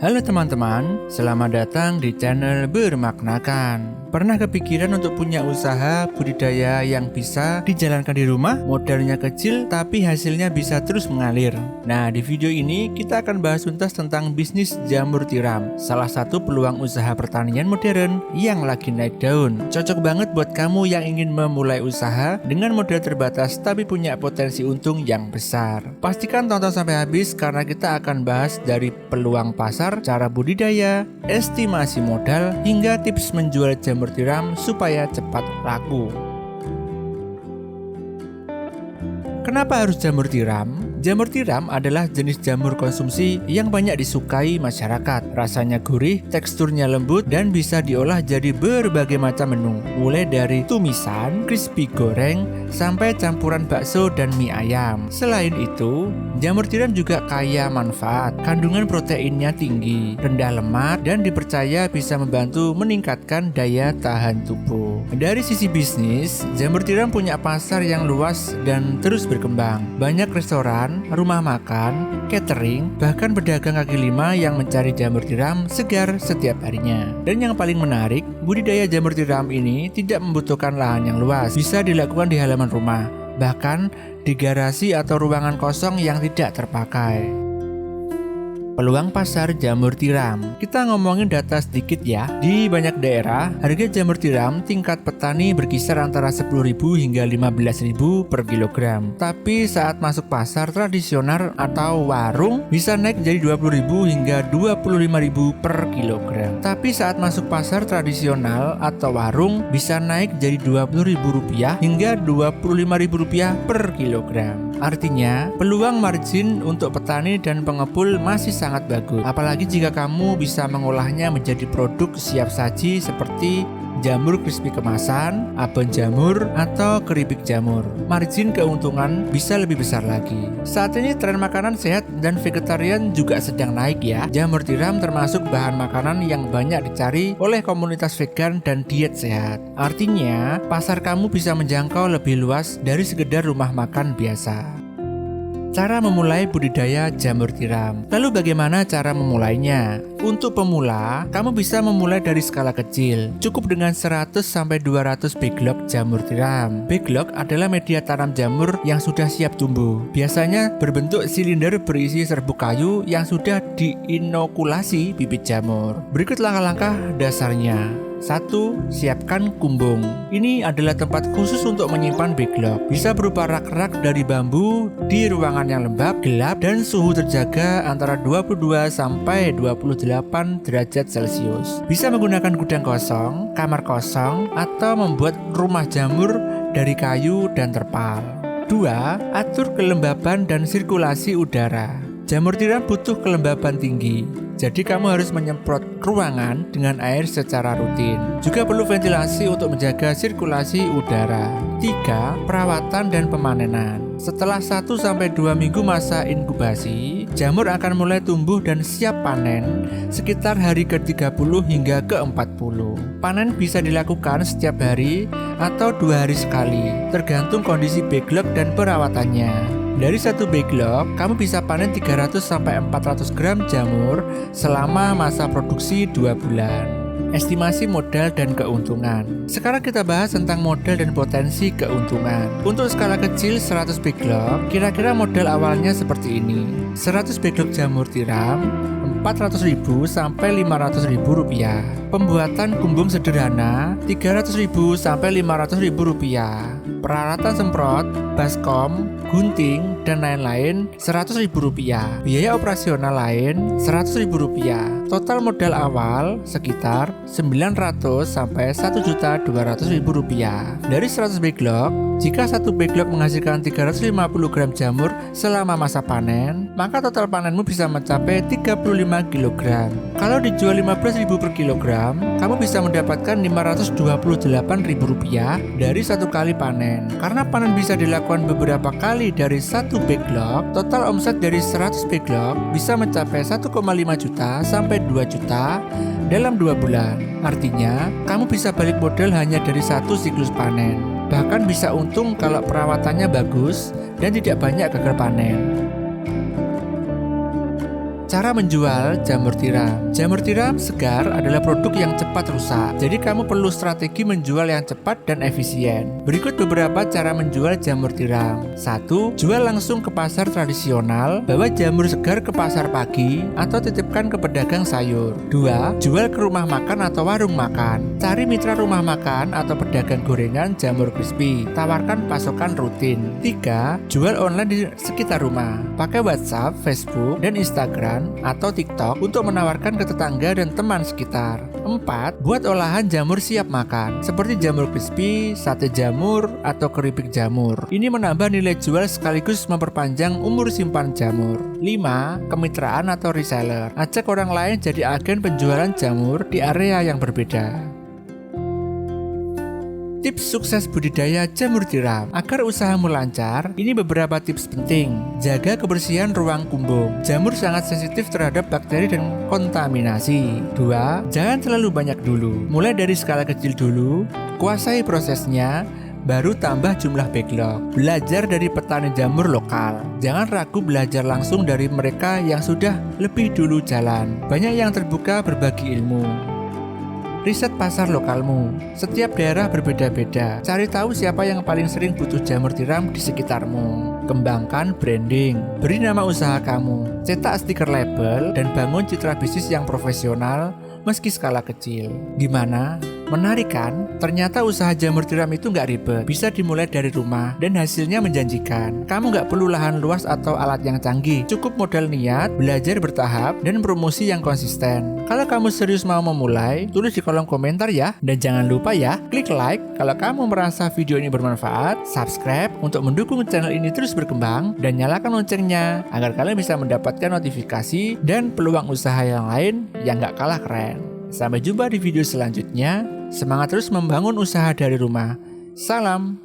Halo teman-teman, selamat datang di channel Bermaknakan. Pernah kepikiran untuk punya usaha budidaya yang bisa dijalankan di rumah? Modalnya kecil tapi hasilnya bisa terus mengalir. Nah, di video ini kita akan bahas tuntas tentang bisnis jamur tiram, salah satu peluang usaha pertanian modern yang lagi naik daun. Cocok banget buat kamu yang ingin memulai usaha dengan modal terbatas tapi punya potensi untung yang besar. Pastikan tonton sampai habis karena kita akan bahas dari peluang pasar, cara budidaya, estimasi modal, hingga tips menjual jamur tiram supaya cepat laku. Kenapa harus jamur tiram? Jamur tiram adalah jenis jamur konsumsi yang banyak disukai masyarakat. Rasanya gurih, teksturnya lembut, dan bisa diolah jadi berbagai macam menu. Mulai dari tumisan, crispy goreng, sampai campuran bakso dan mie ayam. Selain itu, jamur tiram juga kaya manfaat. Kandungan proteinnya tinggi, rendah lemak, dan dipercaya bisa membantu meningkatkan daya tahan tubuh. Dari sisi bisnis, jamur tiram punya pasar yang luas dan terus berkembang. Banyak restoran, rumah makan, catering, bahkan pedagang kaki lima yang mencari jamur tiram segar setiap harinya. Dan yang paling menarik, budidaya jamur tiram ini tidak membutuhkan lahan yang luas. Bisa dilakukan di halaman rumah, bahkan di garasi atau ruangan kosong yang tidak terpakai. Peluang pasar jamur tiram. Kita ngomongin data sedikit ya. Di banyak daerah, harga jamur tiram tingkat petani berkisar antara 10.000 hingga 15.000 per kilogram. Tapi saat masuk pasar tradisional atau warung bisa naik jadi 20.000 hingga 25.000 per kilogram. Tapi saat masuk pasar tradisional atau warung bisa naik jadi Rp20.000 hingga Rp25.000 per kilogram. Artinya, peluang margin untuk petani dan pengepul masih sangat bagus. Apalagi jika kamu bisa mengolahnya menjadi produk siap saji seperti jamur crispy kemasan, abon jamur, atau keripik jamur. Margin keuntungan bisa lebih besar lagi. Saat ini tren makanan sehat dan vegetarian juga sedang naik ya. Jamur tiram termasuk bahan makanan yang banyak dicari oleh komunitas vegan dan diet sehat. Artinya, pasar kamu bisa menjangkau lebih luas dari sekedar rumah makan biasa. Cara memulai budidaya jamur tiram. Lalu bagaimana cara memulainya? Untuk pemula, kamu bisa memulai dari skala kecil. Cukup dengan 100-200 backlog jamur tiram. Backlog adalah media tanam jamur yang sudah siap tumbuh. Biasanya berbentuk silinder berisi serbuk kayu yang sudah diinokulasi bibit jamur. Berikut langkah-langkah dasarnya. 1. Siapkan kumbung. Ini adalah tempat khusus untuk menyimpan backlog. Bisa berupa rak-rak dari bambu di ruangan yang lembab, gelap, dan suhu terjaga antara 22-28 derajat Celcius. Bisa menggunakan gudang kosong, kamar kosong, atau membuat rumah jamur dari kayu dan terpal. 2. Atur kelembaban dan sirkulasi udara. Jamur tiram butuh kelembaban tinggi, jadi kamu harus menyemprot ruangan dengan air secara rutin. Juga perlu ventilasi untuk menjaga sirkulasi udara. 3. Perawatan dan pemanenan. Setelah 1-2 minggu masa inkubasi, jamur akan mulai tumbuh dan siap panen sekitar hari ke-30 hingga ke-40. Panen bisa dilakukan setiap hari atau 2 hari sekali, tergantung kondisi backlog dan perawatannya. Dari satu backlog, kamu bisa panen 300-400 gram jamur selama masa produksi 2 bulan. Estimasi modal dan keuntungan. Sekarang kita bahas tentang modal dan potensi keuntungan. Untuk skala kecil 100 backlog, kira-kira modal awalnya seperti ini. 100 backlog jamur tiram, Rp400.000 sampai Rp500.000. Pembuatan kumbung sederhana, Rp300.000 sampai Rp500.000. Peralatan semprot, baskom, gunting, dan lain-lain Rp100.000. Biaya operasional lain Rp100.000. Total modal awal sekitar Rp900 sampai Rp1.200.000. Dari 100 backlog, jika satu backlog menghasilkan 350 gram jamur selama masa panen, maka total panenmu bisa mencapai 35 kg. Kalau dijual Rp15.000 per kilogram, kamu bisa mendapatkan Rp528.000 dari satu kali panen. Karena panen bisa dilakukan beberapa kali dari satu backlog, total omset dari 100 backlog bisa mencapai 1,5 juta sampai 2 juta dalam 2 bulan. Artinya, kamu bisa balik modal hanya dari satu siklus panen. Bahkan bisa untung kalau perawatannya bagus dan tidak banyak gagal panen. Cara menjual jamur tiram. Jamur tiram segar adalah produk yang cepat rusak, jadi kamu perlu strategi menjual yang cepat dan efisien. Berikut beberapa cara menjual jamur tiram. 1. Jual langsung ke pasar tradisional, bawa jamur segar ke pasar pagi, atau titipkan ke pedagang sayur. 2. Jual ke rumah makan atau warung makan. Cari mitra rumah makan atau pedagang gorengan jamur crispy, tawarkan pasokan rutin. 3. Jual online di sekitar rumah. Pakai WhatsApp, Facebook, dan Instagram atau TikTok untuk menawarkan ke tetangga dan teman sekitar. 4. Buat olahan jamur siap makan, seperti jamur crispy, sate jamur, atau keripik jamur. Ini menambah nilai jual sekaligus memperpanjang umur simpan jamur. 5. Kemitraan atau reseller. Ajak orang lain jadi agen penjualan jamur di area yang berbeda. Tips sukses budidaya jamur tiram. Agar usahamu lancar, ini beberapa tips penting. Jaga kebersihan ruang kumbung. Jamur sangat sensitif terhadap bakteri dan kontaminasi. 2. Jangan terlalu banyak dulu. Mulai dari skala kecil dulu. Kuasai prosesnya, baru tambah jumlah backlog. Belajar dari petani jamur lokal. Jangan ragu belajar langsung dari mereka yang sudah lebih dulu jalan. Banyak yang terbuka berbagi ilmu. Riset pasar lokalmu. Setiap daerah berbeda-beda. Cari tahu siapa yang paling sering butuh jamur tiram di sekitarmu. Kembangkan branding. Beri nama usaha kamu. Cetak stiker label dan bangun citra bisnis yang profesional meski skala kecil. Gimana? Menarik kan? Ternyata usaha jamur tiram itu nggak ribet. Bisa dimulai dari rumah dan hasilnya menjanjikan. Kamu nggak perlu lahan luas atau alat yang canggih. Cukup modal niat, belajar bertahap, dan promosi yang konsisten. Kalau kamu serius mau memulai, tulis di kolom komentar ya. Dan jangan lupa ya, klik like kalau kamu merasa video ini bermanfaat, subscribe untuk mendukung channel ini terus berkembang, dan nyalakan loncengnya agar kalian bisa mendapatkan notifikasi dan peluang usaha yang lain yang nggak kalah keren. Sampai jumpa di video selanjutnya. Semangat terus membangun usaha dari rumah. Salam.